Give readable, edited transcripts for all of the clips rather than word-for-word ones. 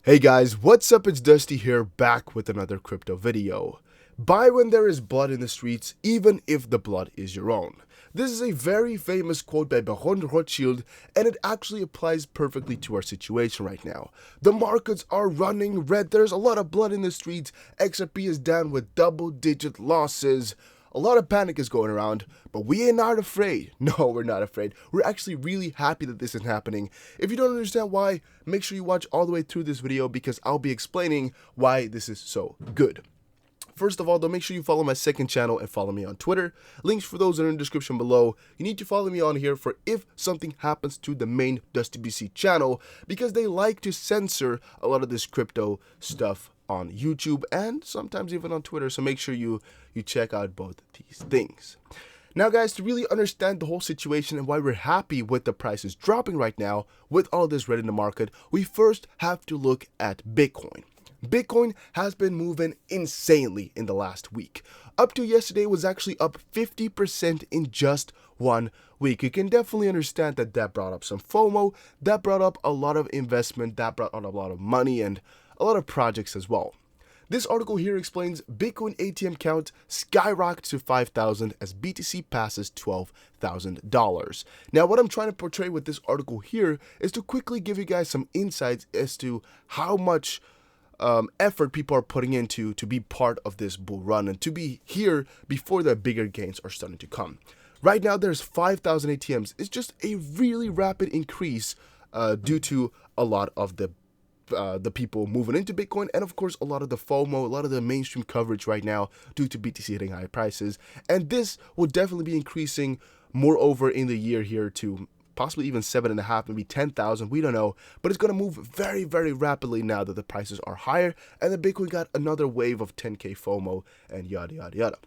Hey guys, what's up? It's Dusty here, back with another crypto video. Buy when there is blood in the streets, even if the blood is your own. This is a very famous quote by Baron Rothschild, and it actually applies perfectly to our situation right now. The markets are running red, there's a lot of blood in the streets, XRP is down with double-digit losses. A lot of panic is going around, but we are not afraid. No, we're not afraid. We're actually really happy that this is happening. If you don't understand why, make sure you watch all the way through this video because I'll be explaining why this is so good. First of all, though, make sure you follow my second channel and follow me on Twitter. Links for those are in the description below. You need to follow me on here for if something happens to the main DustyBC channel because they like to censor a lot of this crypto stuff on YouTube and sometimes even on Twitter. So make sure you check out both these things. Now guys, to really understand the whole situation and why we're happy with the prices dropping right now with all this red in the market, we first have to look at Bitcoin. Bitcoin has been moving insanely in the last week. Up to yesterday was actually up 50% in just 1 week. You can definitely understand that brought up some FOMO, that brought up a lot of investment, that brought on a lot of money and a lot of projects as well. This article here explains Bitcoin ATM count skyrockets to 5,000 as BTC passes $12,000. Now, what I'm trying to portray with this article here is to quickly give you guys some insights as to how much effort people are putting into to be part of this bull run and to be here before the bigger gains are starting to come. Right now, there's 5,000 ATMs. It's just a really rapid increase due to a lot of the people moving into Bitcoin and of course a lot of the FOMO, a lot of the mainstream coverage right now due to BTC hitting high prices. And this will definitely be increasing moreover in the year here to possibly even 7.5, maybe 10,000, we don't know, but it's going to move very, very rapidly now that the prices are higher and the Bitcoin got another wave of 10K FOMO and yada, yada, yada.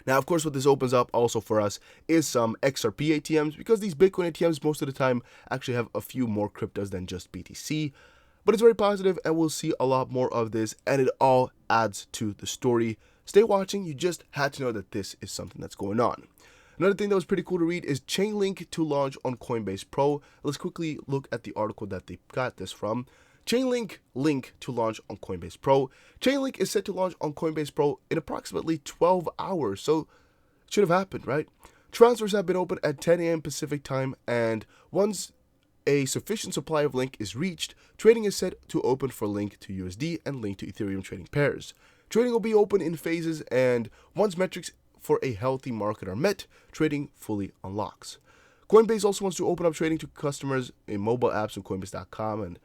Now, of course, what this opens up also for us is some XRP ATMs because these Bitcoin ATMs most of the time actually have a few more cryptos than just BTC, but it's very positive and we'll see a lot more of this and it all adds to the story. Stay watching, you just had to know that this is something that's going on. Another thing that was pretty cool to read is Chainlink to launch on Coinbase Pro. Let's quickly look at the article that they got this from. Chainlink link to launch on Coinbase Pro. Chainlink is set to launch on Coinbase Pro in approximately 12 hours, so it should have happened, right? Transfers have been open at 10 a.m. Pacific time, and once a sufficient supply of Link is reached, trading is set to open for Link to USD and Link to Ethereum trading pairs. Trading will be open in phases, and once metrics for a healthy market are met, trading fully unlocks. Coinbase also wants to open up trading to customers in mobile apps on Coinbase.com, and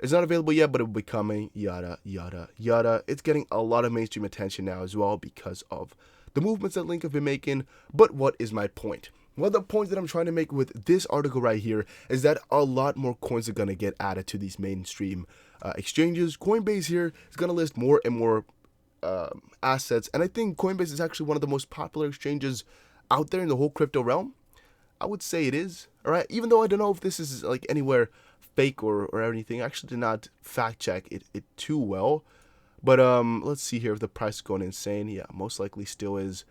it's not available yet, but it will be coming, yada, yada, yada. It's getting a lot of mainstream attention now as well because of the movements that Link have been making. But what is my point? Well, the point that I'm trying to make with this article right here is that a lot more coins are going to get added to these mainstream exchanges. Coinbase here is going to list more and more assets, and I think Coinbase is actually one of the most popular exchanges out there in the whole crypto realm. I would say it is, all right? Even though I don't know if this is like anywhere fake or anything. I actually did not fact check it too well. But let's see here if the price is going insane. Yeah, most likely still is.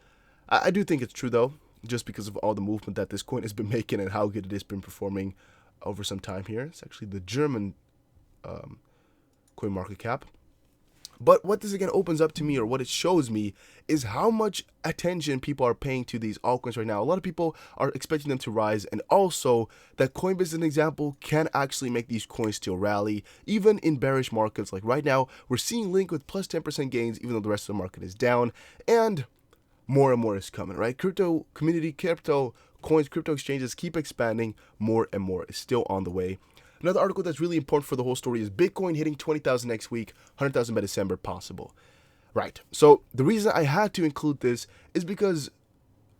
I do think it's true though, just because of all the movement that this coin has been making and how good it has been performing over some time here. It's actually the German coin market cap. But what this again opens up to me, or what it shows me, is how much attention people are paying to these altcoins right now. A lot of people are expecting them to rise, and also that Coinbase, as an example, can actually make these coins still rally, even in bearish markets. Like right now, we're seeing Link with plus 10% gains, even though the rest of the market is down, and more is coming, right? Crypto community, crypto coins, crypto exchanges keep expanding. More and more is still on the way. Another article that's really important for the whole story is Bitcoin hitting 20,000 next week, 100,000 by December possible. Right, so the reason I had to include this is because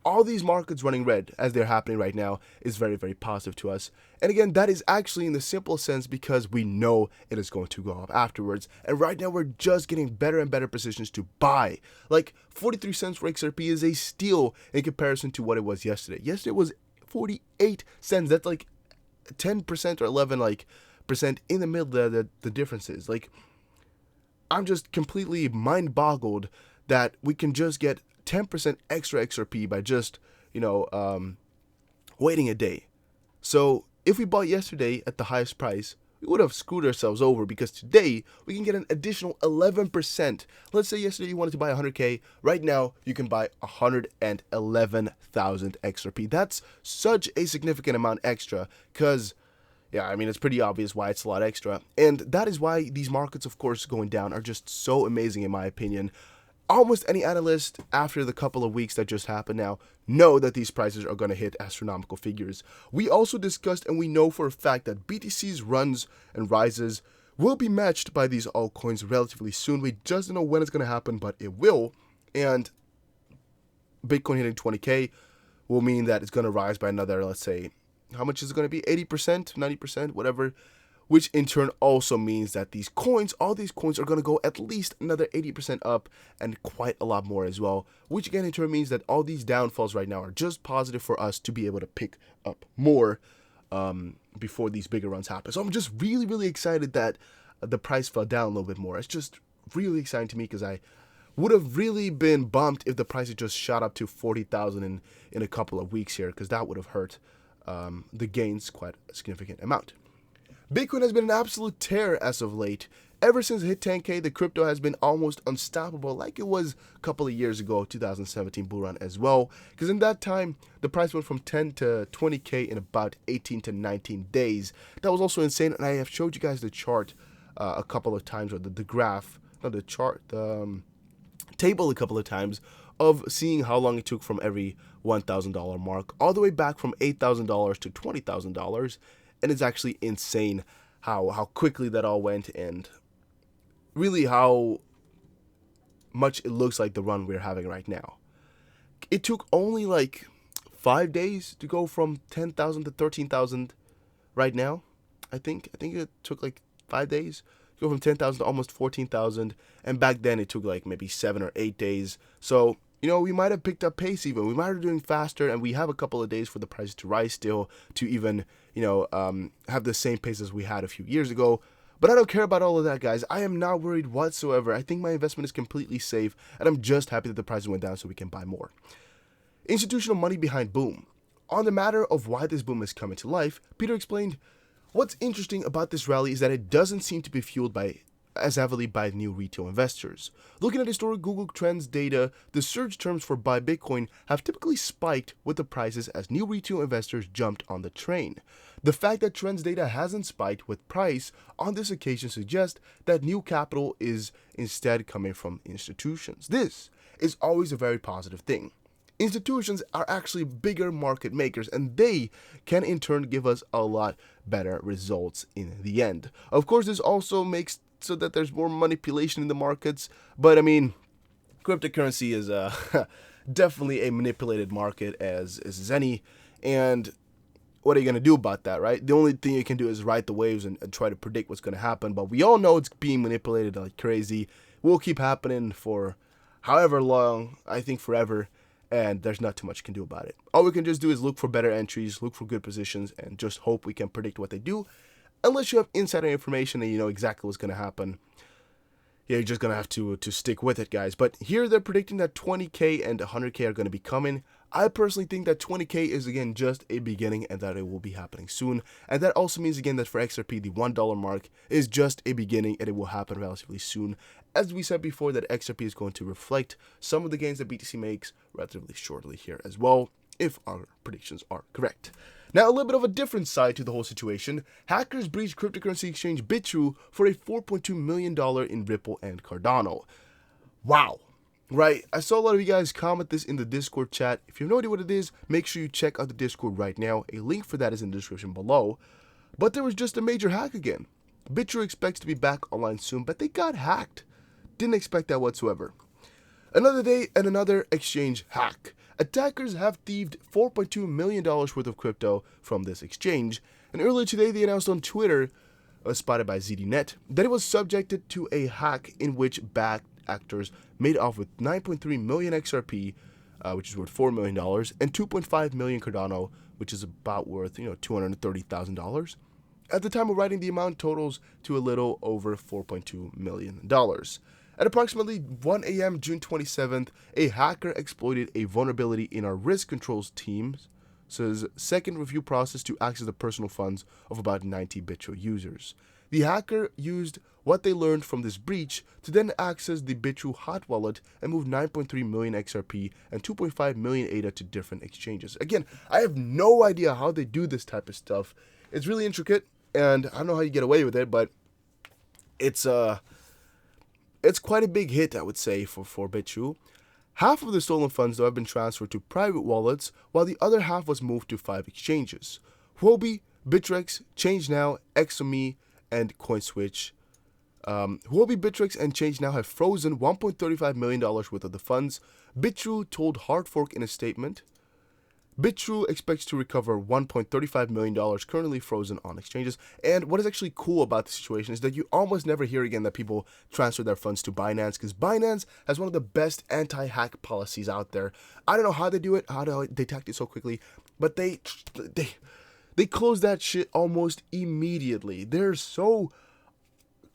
all these markets running red as they're happening right now is very, very positive to us. And again, that is actually in the simple sense because we know it is going to go up afterwards. And right now we're just getting better and better positions to buy. Like 43 cents for XRP is a steal in comparison to what it was yesterday. Yesterday was 48 cents. That's like 10% or 11 percent in the middle there, the difference is. Like, I'm just completely mind boggled that we can just get 10% extra XRP by just, waiting a day. So if we bought yesterday at the highest price, we would have screwed ourselves over, because today we can get an additional 11%. Let's say yesterday you wanted to buy 100K. Right now you can buy 111,000 XRP. That's such a significant amount extra, because yeah, I mean, it's pretty obvious why it's a lot extra. And that is why these markets, of course, going down are just so amazing, in my opinion. Almost any analyst, after the couple of weeks that just happened now, know that these prices are going to hit astronomical figures. We also discussed, and we know for a fact, that BTC's runs and rises will be matched by these altcoins relatively soon. We just don't know when it's going to happen, but it will. And Bitcoin hitting 20K will mean that it's going to rise by another, let's say, how much is it going to be? 80%, 90%, whatever. Which in turn also means that these coins, all these coins, are going to go at least another 80% up, and quite a lot more as well. Which again in turn means that all these downfalls right now are just positive for us to be able to pick up more before these bigger runs happen. So I'm just really, really excited that the price fell down a little bit more. It's just really exciting to me, because I would have really been bummed if the price had just shot up to 40,000 in a couple of weeks here, because that would have hurt the gains quite a significant amount. Bitcoin has been an absolute tear as of late. Ever since it hit 10K, the crypto has been almost unstoppable, like it was a couple of years ago, 2017 bull run as well. Because in that time, the price went from 10 to 20K in about 18 to 19 days. That was also insane, and I have showed you guys the chart a couple of times, or the graph, not the chart, the table a couple of times, of seeing how long it took from every $1,000 mark, all the way back from $8,000 to $20,000. And it's actually insane how quickly that all went, and really how much it looks like the run we're having right now. It took only like 5 days to go from 10,000 to 13,000 right now. I think it took like 5 days to go from 10,000 to almost 14,000. And back then it took like maybe 7 or 8 days. So, you know, we might have picked up pace even. We might have been doing faster, and we have a couple of days for the price to rise still, to even, you know, have the same pace as we had a few years ago. But I don't care about all of that, guys. I am not worried whatsoever. I think my investment is completely safe, and I'm just happy that the price went down so we can buy more. Institutional money behind boom. On the matter of why this boom is coming to life, Peter explained, what's interesting about this rally is that it doesn't seem to be fueled as heavily by new retail investors. Looking at historic Google Trends data, the search terms for buy Bitcoin have typically spiked with the prices as new retail investors jumped on the train. The fact that Trends data hasn't spiked with price on this occasion suggests that new capital is instead coming from institutions. This is always a very positive thing. Institutions are actually bigger market makers, and they can in turn give us a lot better results in the end. Of course, this also makes so that there's more manipulation in the markets, but I mean, cryptocurrency is definitely a manipulated market as any, and what are you going to do about that, right? The only thing you can do is ride the waves and try to predict what's going to happen, but we all know it's being manipulated like crazy. It will keep happening for however long, I think forever, and there's not too much you can do about it. All we can just do is look for better entries, look for good positions, and just hope we can predict what they do. Unless you have insider information and you know exactly what's going to happen, yeah, you're just going to have to stick with it, guys. But here they're predicting that 20K and 100K are going to be coming. I personally think that 20K is, again, just a beginning, and that it will be happening soon. And that also means, again, that for XRP, the $1 mark is just a beginning, and it will happen relatively soon. As we said before, that XRP is going to reflect some of the gains that BTC makes relatively shortly here as well, if our predictions are correct. Now, a little bit of a different side to the whole situation. Hackers breached cryptocurrency exchange BitTrue for a $4.2 million in Ripple and Cardano. Wow. Right, I saw a lot of you guys comment this in the Discord chat. If you have no idea what it is, make sure you check out the Discord right now. A link for that is in the description below. But there was just a major hack again. BitTrue expects to be back online soon, but they got hacked. Didn't expect that whatsoever. Another day and another exchange hack. Attackers have thieved $4.2 million worth of crypto from this exchange, and earlier today they announced on Twitter, spotted by ZDNet, that it was subjected to a hack in which bad actors made off with 9.3 million XRP, which is worth $4 million, and 2.5 million Cardano, which is about worth, $230,000. At the time of writing, the amount totals to a little over $4.2 million. At approximately 1 a.m. June 27th, a hacker exploited a vulnerability in our risk controls teams second review process to access the personal funds of about 90 Bitro users. The hacker used what they learned from this breach to then access the Bitro hot wallet and move 9.3 million XRP and 2.5 million ADA to different exchanges. Again, I have no idea how they do this type of stuff. It's really intricate, and I don't know how you get away with it, but it's quite a big hit, I would say, for Bitro. Half of the stolen funds, though, have been transferred to private wallets, while the other half was moved to 5 exchanges: Huobi, Bittrex, ChangeNow, XME, and CoinSwitch. Huobi, Bittrex, and ChangeNow have frozen $1.35 million worth of the funds. Bitro told Hardfork in a statement. Bitro expects to recover $1.35 million currently frozen on exchanges. And what is actually cool about the situation is that you almost never hear again that people transfer their funds to Binance, because Binance has one of the best anti-hack policies out there. I don't know how they do it, how they detect it so quickly, but they close that shit almost immediately. They're so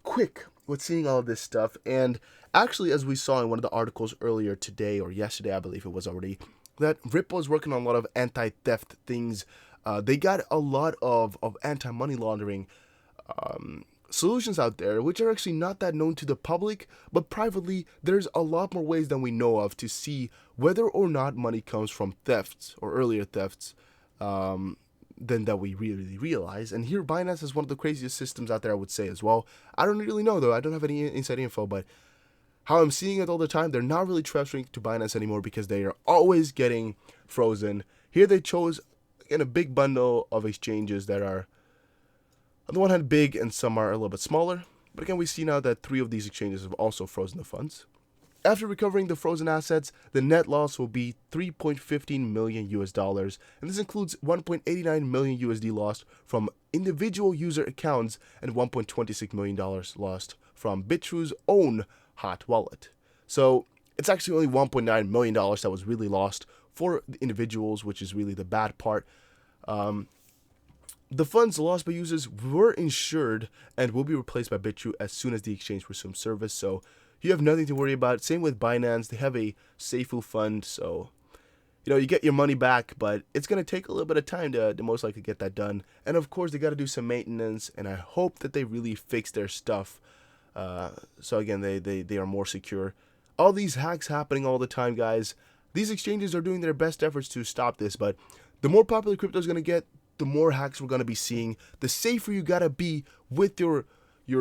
quick with seeing all of this stuff. And actually, as we saw in one of the articles earlier today, or yesterday, I believe it was already, that Ripple is working on a lot of anti-theft things. They got a lot of anti-money laundering solutions out there, which are actually not that known to the public, but privately, there's a lot more ways than we know of to see whether or not money comes from thefts or earlier thefts than that we really realize. And here, Binance is one of the craziest systems out there, I would say, as well. I don't really know, though. I don't have any inside info, but how I'm seeing it all the time, they're not really transferring to Binance anymore because they are always getting frozen. Here they chose, again, a big bundle of exchanges that are, on the one hand, big, and some are a little bit smaller. But again, we see now that 3 of these exchanges have also frozen the funds. After recovering the frozen assets, the net loss will be $3.15 million US, and this includes 1.89 million USD lost from individual user accounts and $1.26 million lost from Bitro's own hot wallet. So it's actually only $1.9 million that was really lost for the individuals, which is really the bad part. The funds lost by users were insured and will be replaced by Bitro as soon as the exchange resumes service, so you have nothing to worry about. Same with Binance. They have a Seifu fund, so you get your money back, but it's going to take a little bit of time to most likely get that done. And of course, they got to do some maintenance, and I hope that they really fix their stuff. So again, they are more secure. All these hacks happening all the time, guys. These exchanges are doing their best efforts to stop this, but the more popular crypto is going to get, the more hacks we're going to be seeing. The safer you got to be with your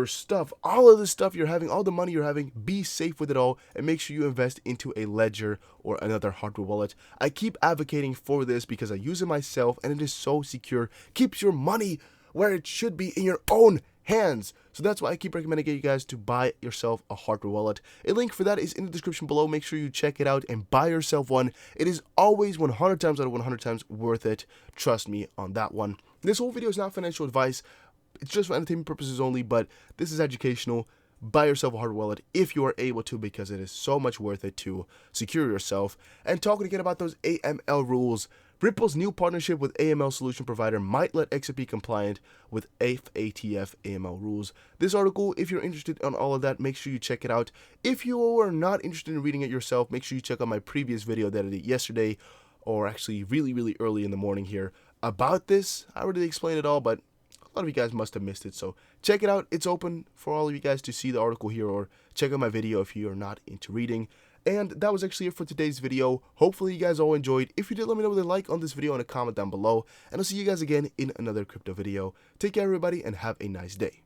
stuff, all of the stuff you're having, all the money you're having. Be safe with it all, and make sure you invest into a ledger or another hardware wallet. I keep advocating for this because I use it myself, and it is so secure. Keeps your money where it should be, in your own hands. So that's why I keep recommending you guys to buy yourself a hardware wallet. A link for that is in the description below. Make sure you check it out and buy yourself one. It is always 100 times out of 100 times worth it. Trust me on that one. This whole video is not financial advice. It's just for entertainment purposes only, but this is educational. Buy yourself a hardware wallet if you are able to, because it is so much worth it to secure yourself. And talking again about those AML rules, Ripple's new partnership with AML solution provider might let XRP be compliant with FATF AML rules. This article, if you're interested in all of that, make sure you check it out. If you are not interested in reading it yourself, make sure you check out my previous video that I did yesterday, or actually really early in the morning here, about this. I already explained it all, but a lot of you guys must have missed it, so check it out. It's open for all of you guys to see the article here, or check out my video if you are not into reading. And that was actually it for today's video. Hopefully you guys all enjoyed. If you did, let me know with a like on this video and a comment down below, and I'll see you guys again in another crypto video. Take care, everybody, and have a nice day.